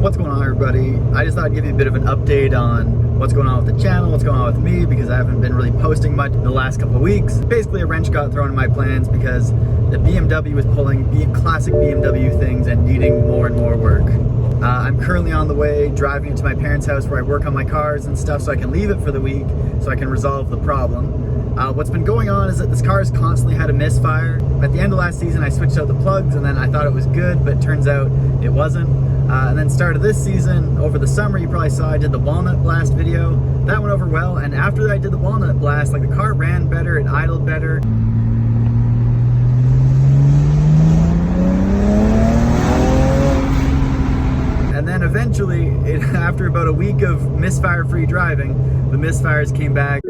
What's going on, everybody? I just thought I'd give you a bit of an update on what's going on with the channel, what's going on with me, because I haven't been really posting much the last couple of weeks. Basically, a wrench got thrown in my plans because the BMW was pulling classic BMW things and needing more and more work. I'm currently on the way driving into my parents' house where I work on my cars and stuff, so I can leave it for the week so I can resolve the problem. What's been going on is that this car has constantly had a misfire. At the end of last season, I switched out the plugs and then I thought it was good, but it turns out it wasn't. And then start of this season, over the summer, you probably saw I did the walnut blast video. That went over well, and after I did the walnut blast, like, the car ran better, it idled better. And then eventually, after about a week of misfire-free driving, the misfires came back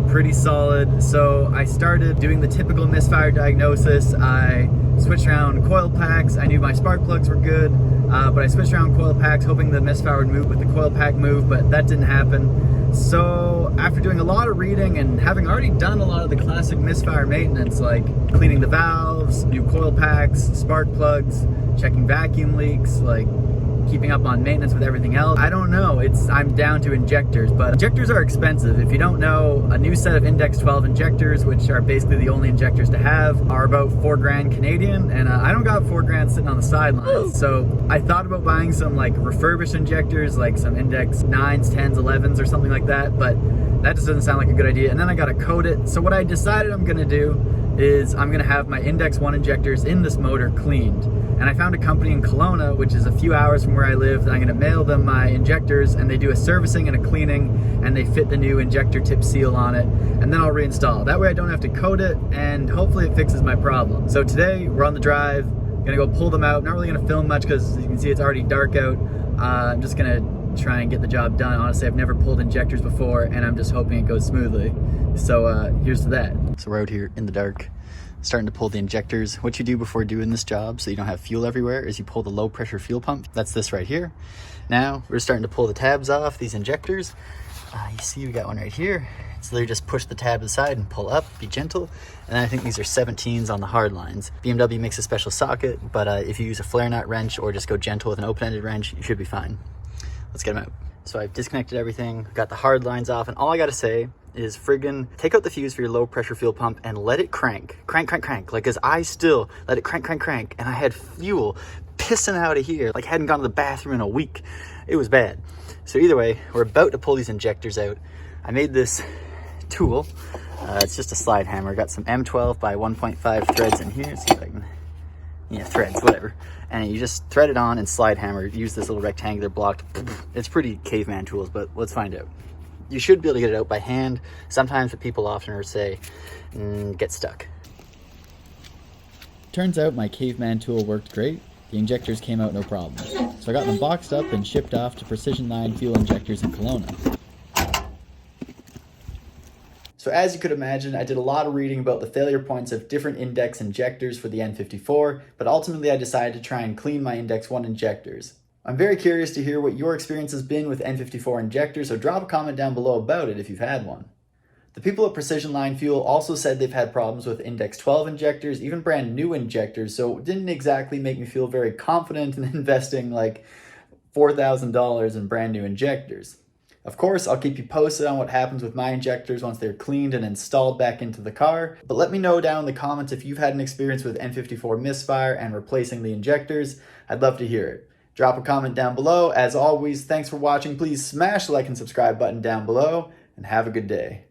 pretty solid. So I started doing the typical misfire diagnosis. I switched around coil packs. I knew my spark plugs were good, but I switched around coil packs hoping the misfire would move with the coil pack move, but that didn't happen. So after doing a lot of reading and having already done a lot of the classic misfire maintenance, like cleaning the valves, new coil packs, spark plugs, checking vacuum leaks, like keeping up on maintenance with everything else, I don't know, I'm down to injectors. But injectors are expensive. If you don't know, a new set of Index 12 injectors, which are basically the only injectors to have, are about $4,000 Canadian, and I don't got $4,000 sitting on the sidelines. So I thought about buying some like refurbished injectors, like some Index 9s, 10s, 11s or something like that, but that just doesn't sound like a good idea. And then I gotta code it. So what I decided I'm gonna do is I'm gonna have my Index 1 injectors in this motor cleaned. And I found a company in Kelowna, which is a few hours from where I live, and I'm gonna mail them my injectors, and they do a servicing and a cleaning, and they fit the new injector tip seal on it, and then I'll reinstall. That way I don't have to code it, and hopefully it fixes my problem. So today, we're on the drive, gonna go pull them out. Not really gonna film much because you can see it's already dark out. I'm just gonna try and get the job done. Honestly, I've never pulled injectors before, and I'm just hoping it goes smoothly. So here's to that. So we're out here in the dark, starting to pull the injectors. What you do before doing this job so you don't have fuel everywhere is you pull the low pressure fuel pump. That's this right here. Now we're starting to pull the tabs off these injectors. You see we got one right here. So they just push the tab aside and pull up, be gentle. And I think these are 17s on the hard lines. BMW makes a special socket, but if you use a flare nut wrench or just go gentle with an open-ended wrench, you should be fine. Let's get them out. So I've disconnected everything, got the hard lines off, and all I gotta say is friggin' take out the fuse for your low pressure fuel pump and let it crank. Crank, crank, crank. Like, as I still let it crank, crank, crank. And I had fuel pissing out of here. Like, I hadn't gone to the bathroom in a week. It was bad. So either way, we're about to pull these injectors out. I made this tool. It's just a slide hammer. Got some M12 by 1.5 threads in here. See if I can, threads, whatever. And you just thread it on and slide hammer. Use this little rectangular block. It's pretty caveman tools, but let's find out. You should be able to get it out by hand. Sometimes what people often say, get stuck. Turns out my caveman tool worked great. The injectors came out no problem. So I got them boxed up and shipped off to Precision Line Fuel Injectors in Kelowna. So as you could imagine, I did a lot of reading about the failure points of different Index injectors for the N54, but ultimately I decided to try and clean my Index 1 injectors. I'm very curious to hear what your experience has been with N54 injectors, so drop a comment down below about it if you've had one. The people at Precision Line Fuel also said they've had problems with Index 12 injectors, even brand new injectors, so it didn't exactly make me feel very confident in investing like $4,000 in brand new injectors. Of course, I'll keep you posted on what happens with my injectors once they're cleaned and installed back into the car, but let me know down in the comments if you've had an experience with N54 misfire and replacing the injectors. I'd love to hear it. Drop a comment down below. As always, thanks for watching. Please smash the like and subscribe button down below, and have a good day.